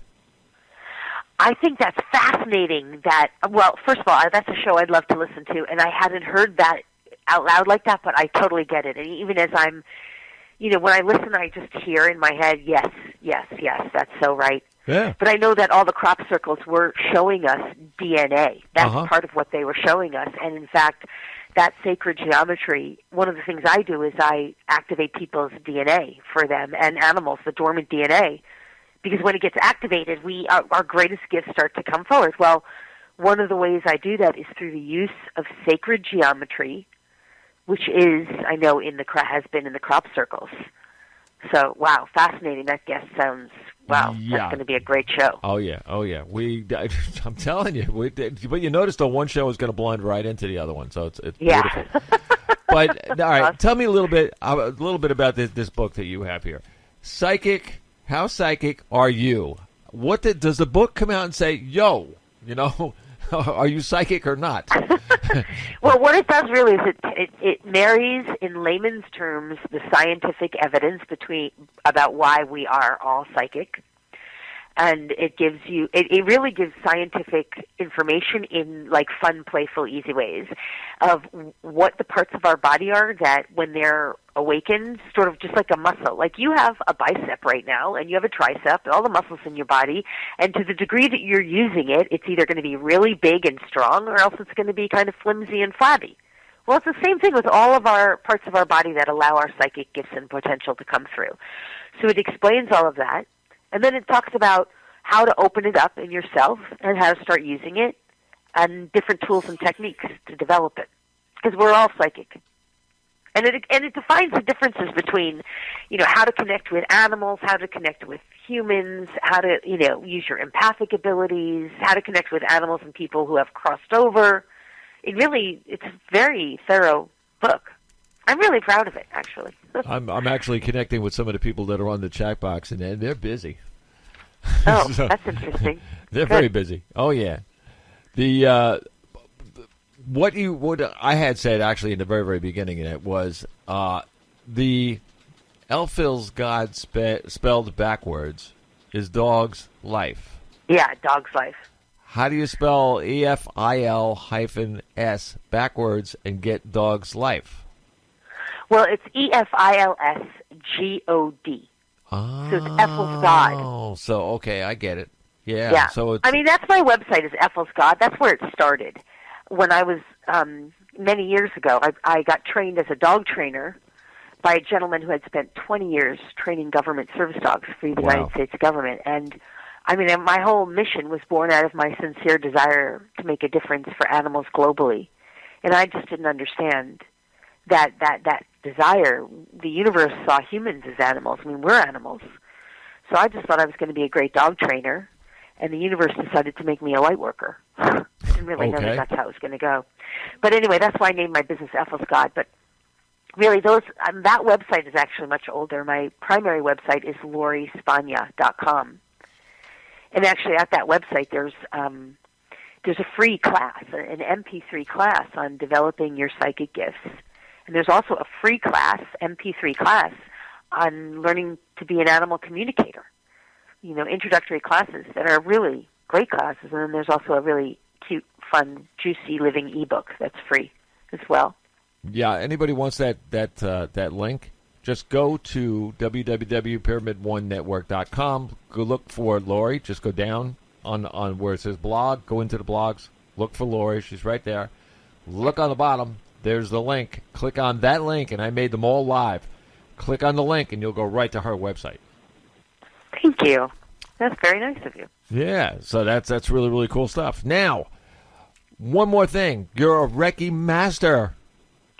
I think that's fascinating. Well, first of all, that's a show I'd love to listen to, and I hadn't heard that out loud like that, but I totally get it. And even as I'm, when I listen, I just hear in my head, yes, that's so right. Yeah. But I know that all the crop circles were showing us DNA. That's part of what they were showing us. And in fact, that sacred geometry, one of the things I do is I activate people's DNA for them, and animals, the dormant DNA, because when it gets activated, our greatest gifts start to come forward. Well, one of the ways I do that is through the use of sacred geometry, which is, I know, has been in the crop circles. So, wow, fascinating. That guest sounds, wow, yeah. That's going to be a great show. Oh, yeah. I'm telling you. But you noticed the one show is going to blend right into the other one, so it's beautiful. But, all right, awesome. Tell me a little bit about this book that you have here. Psychic, how psychic are you? Does the book come out and say, yo, are you psychic or not? Well, what it does really is it marries, in layman's terms, the scientific evidence about why we are all psychic, and it really gives scientific information in fun, playful, easy ways of what the parts of our body are that when they're awakened, sort of just like a muscle. Like you have a bicep right now, and you have a tricep, all the muscles in your body, and to the degree that you're using it, it's either going to be really big and strong, or else it's going to be kind of flimsy and flabby. Well, it's the same thing with all of our parts of our body that allow our psychic gifts and potential to come through. So it explains all of that, and then it talks about how to open it up in yourself and how to start using it, and different tools and techniques to develop it, because we're all psychic. And it defines the differences between, how to connect with animals, how to connect with humans, how to, use your empathic abilities, how to connect with animals and people who have crossed over. It's a very thorough book. I'm really proud of it, actually. I'm actually connecting with some of the people that are on the chat box, and they're busy. Oh, so, that's interesting. They're very busy. Oh, yeah. What I had said actually in the very, very beginning of it was the Elfil's God spelled backwards is dog's life. Yeah, dog's life. How do you spell EFIL-S backwards and get dog's life? Well, it's EFILSGOD. Oh, so it's Ethel's God. Oh, so okay, I get it. Yeah. So that's my website is Ethel's God. That's where it started. When I was many years ago, I got trained as a dog trainer by a gentleman who had spent 20 years training government service dogs for the United States government. And my whole mission was born out of my sincere desire to make a difference for animals globally. And I just didn't understand that desire. The universe saw humans as animals. We're animals. So I just thought I was going to be a great dog trainer, and the universe decided to make me a light worker. I didn't really know that's how it was going to go. But anyway, that's why I named my business Ethel's God. But really, that website is actually much older. My primary website is LoriSpagna.com. And actually, at that website, there's a free class, an MP3 class on developing your psychic gifts. And there's also a free class, MP3 class, on learning to be an animal communicator. Introductory classes that are really great classes. And then there's also a really cute, fun, juicy living ebook that's free as well. Yeah, anybody wants that link, just go to www.pyramid1network.com. Go look for Lori. Just go down on where it says blog. Go into the blogs. Look for Lori. She's right there. Look on the bottom. There's the link. Click on that link, and I made them all live. Click on the link, and you'll go right to her website. Thank you. That's very nice of you. Yeah, so that's really, really cool stuff. Now, one more thing. You're a Reiki master.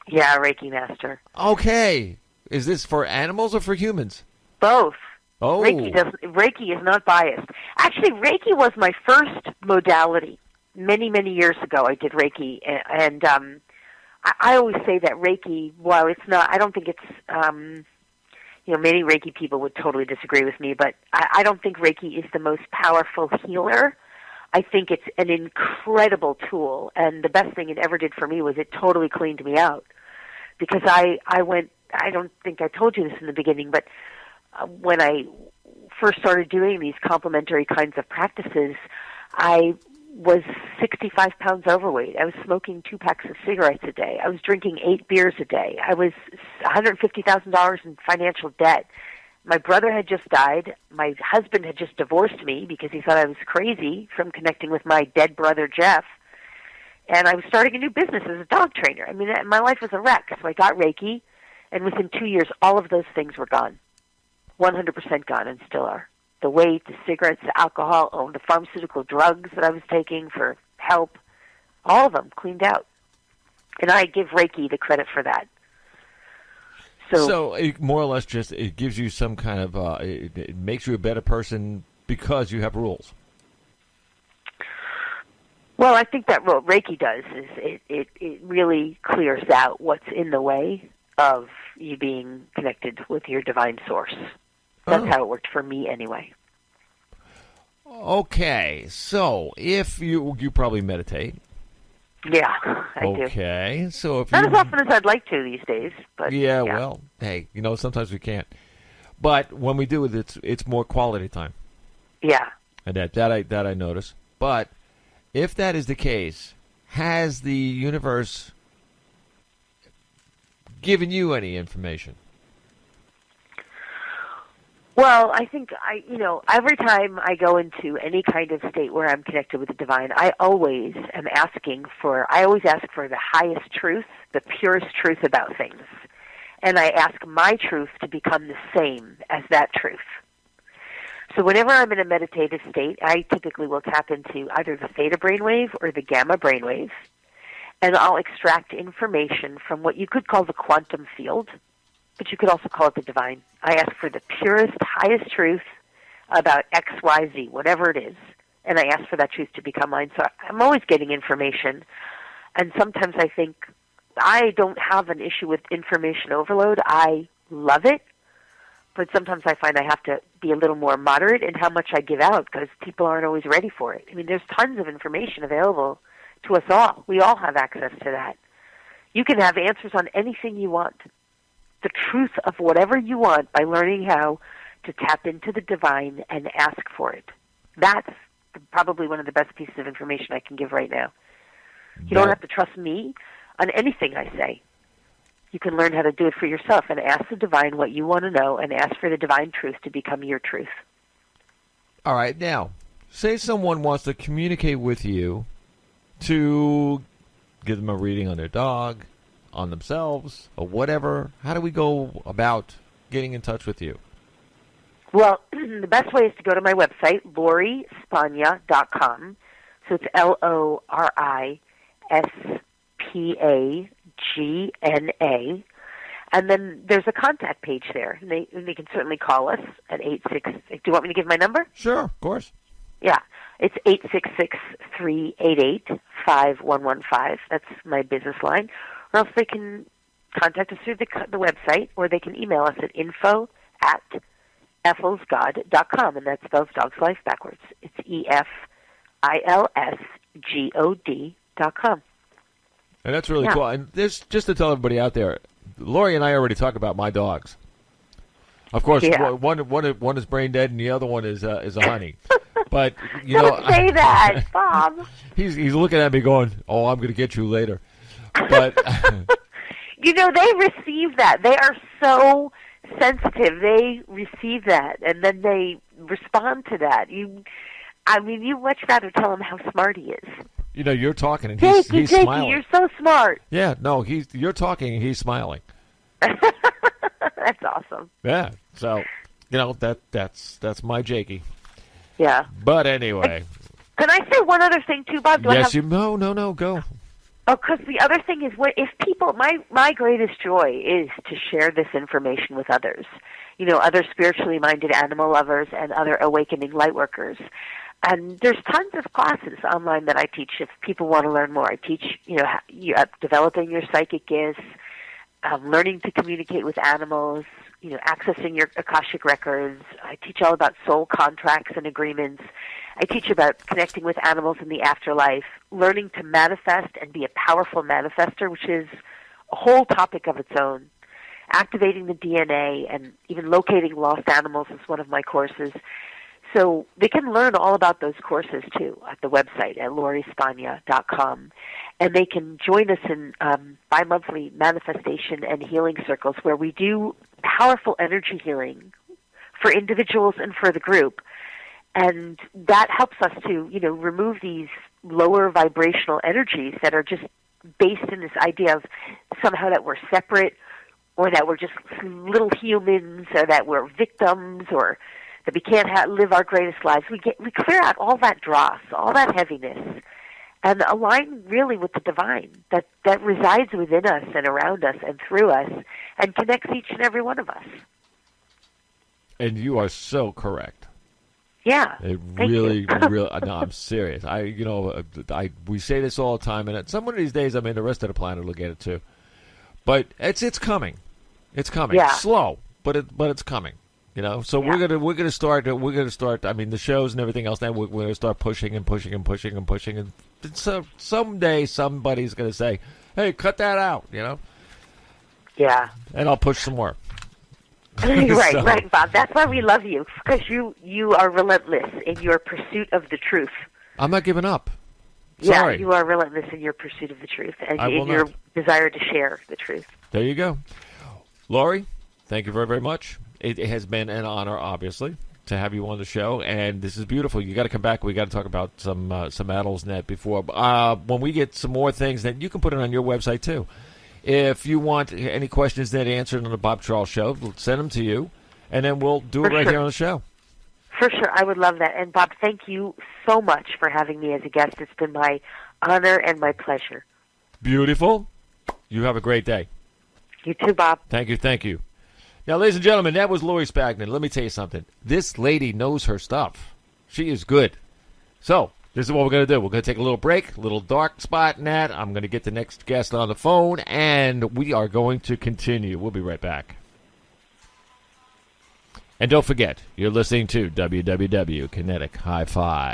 Yeah, Reiki master. Okay. Is this for animals or for humans? Both. Oh. Reiki is not biased. Actually, Reiki was my first modality. Many, many years ago, I did Reiki, and I always say that Reiki, while it's not, I don't think it's, many Reiki people would totally disagree with me, but I don't think Reiki is the most powerful healer. I think it's an incredible tool, and the best thing it ever did for me was it totally cleaned me out. Because I don't think I told you this in the beginning, but when I first started doing these complementary kinds of practices, I was 65 pounds overweight. I was smoking 2 packs of cigarettes a day. I was drinking 8 beers a day. I was $150,000 in financial debt. My brother had just died. My husband had just divorced me because he thought I was crazy from connecting with my dead brother, Jeff. And I was starting a new business as a dog trainer. I mean, my life was a wreck. So I got Reiki, and within 2 years, all of those things were gone. 100% gone, and still are. The weight, the cigarettes, the alcohol, the pharmaceutical drugs that I was taking for help, all of them cleaned out. And I give Reiki the credit for that. So it more or less just it gives you some kind of it makes you a better person because you have rules. Well, I think that what Reiki does is it really clears out what's in the way of you being connected with your divine source. That's how it worked for me anyway. Okay, so if you probably meditate. Yeah, I do. Okay, so if not as often as I'd like to these days, but yeah, well, hey, sometimes we can't. But when we do it, it's more quality time. Yeah, and that I notice. But if that is the case, has the universe given you any information? Well, I think every time I go into any kind of state where I'm connected with the divine, I always ask for the highest truth, the purest truth about things. And I ask my truth to become the same as that truth. So whenever I'm in a meditative state, I typically will tap into either the theta brainwave or the gamma brainwave, and I'll extract information from what you could call the quantum field, but you could also call it the divine. I ask for the purest, highest truth about X, Y, Z, whatever it is, and I ask for that truth to become mine. So I'm always getting information, and sometimes I think I don't have an issue with information overload. I love it, but sometimes I find I have to be a little more moderate in how much I give out because people aren't always ready for it. I mean, there's tons of information available to us all. We all have access to that. You can have answers on anything you want. The truth of whatever you want by learning how to tap into the divine and ask for it. That's probably one of the best pieces of information I can give right now. You don't have to trust me on anything I say. You can learn how to do it for yourself and ask the divine what you want to know and ask for the divine truth to become your truth. All right. Now, say someone wants to communicate with you to give them a reading on their dog, on themselves, or whatever. How do we go about getting in touch with you? Well, the best way is to go to my website, LoriSpagna.com. So it's LoriSpagna. And then there's a contact page there. And they can certainly call us at 866. Do you want me to give my number? Sure, of course. Yeah. It's 866-388-5115. That's my business line. Or else they can contact us through the website, or they can email us at info@EfflesGod.com, and that spells dog's life backwards. It's EFILSGOD.com. And that's really cool. And this, just to tell everybody out there, Lori and I already talk about my dogs. Of course, one is brain dead, and the other one is a honey. But don't say that, Bob. He's looking at me going, "Oh, I'm going to get you later." But they receive that. They are so sensitive. They receive that, and then they respond to that. You much rather tell him how smart he is. You know, you're talking and Jakey, he's smiling. you're so smart. Yeah, no, you're talking and he's smiling. That's awesome. Yeah, so you know that's my Jakey. Yeah. But anyway, can I say one other thing too, Bob? No, go. Oh, because the other thing is, if people, my greatest joy is to share this information with others. You know, other spiritually minded animal lovers and other awakening light workers. And there's tons of classes online that I teach if people want to learn more. I teach, developing your psychic gifts, learning to communicate with animals, accessing your Akashic records. I teach all about soul contracts and agreements. I teach about connecting with animals in the afterlife, learning to manifest and be a powerful manifester, which is a whole topic of its own. Activating the DNA and even locating lost animals is one of my courses. So they can learn all about those courses, too, at the website at lauriespagna.com. And they can join us in bi-monthly manifestation and healing circles where we do powerful energy healing for individuals and for the group. And that helps us to, remove these lower vibrational energies that are just based in this idea of somehow that we're separate or that we're just little humans or that we're victims or that we can't live our greatest lives. We clear out all that dross, all that heaviness, and align really with the divine that resides within us and around us and through us and connects each and every one of us. And you are so correct. Yeah. It thank really, you. really. No, I'm serious. We say this all the time, and some of these days, the rest of the planet will get it too. But it's coming. It's coming. Yeah. Slow, but it's coming. So Yeah. we're gonna start. I mean, the shows and everything else. Now we're gonna start pushing and pushing and pushing and pushing. And so someday somebody's gonna say, "Hey, cut that out," Yeah. And I'll push some more. Right, Bob. That's why we love you, because you are relentless in your pursuit of the truth. I'm not giving up. Sorry. Yeah, you are relentless in your pursuit of the truth and in your desire to share the truth. There you go. Laurie, thank you very, very much. It has been an honor, obviously, to have you on the show, and this is beautiful. You got to come back. We got to talk about some AtlasNet before. When we get some more things, then you can put it on your website too. If you want any questions that answered on the Bob Charles Show, we'll send them to you, and then we'll do it right here on the show. For sure. I would love that. And, Bob, thank you so much for having me as a guest. It's been my honor and my pleasure. Beautiful. You have a great day. You too, Bob. Thank you. Now, ladies and gentlemen, that was Laurie Spagna. Let me tell you something. This lady knows her stuff. She is good. So, this is what we're going to do. We're going to take a little break, a little dark spot in that. I'm going to get the next guest on the phone, and we are going to continue. We'll be right back. And don't forget, you're listening to WWW Kinetic Hi-Fi.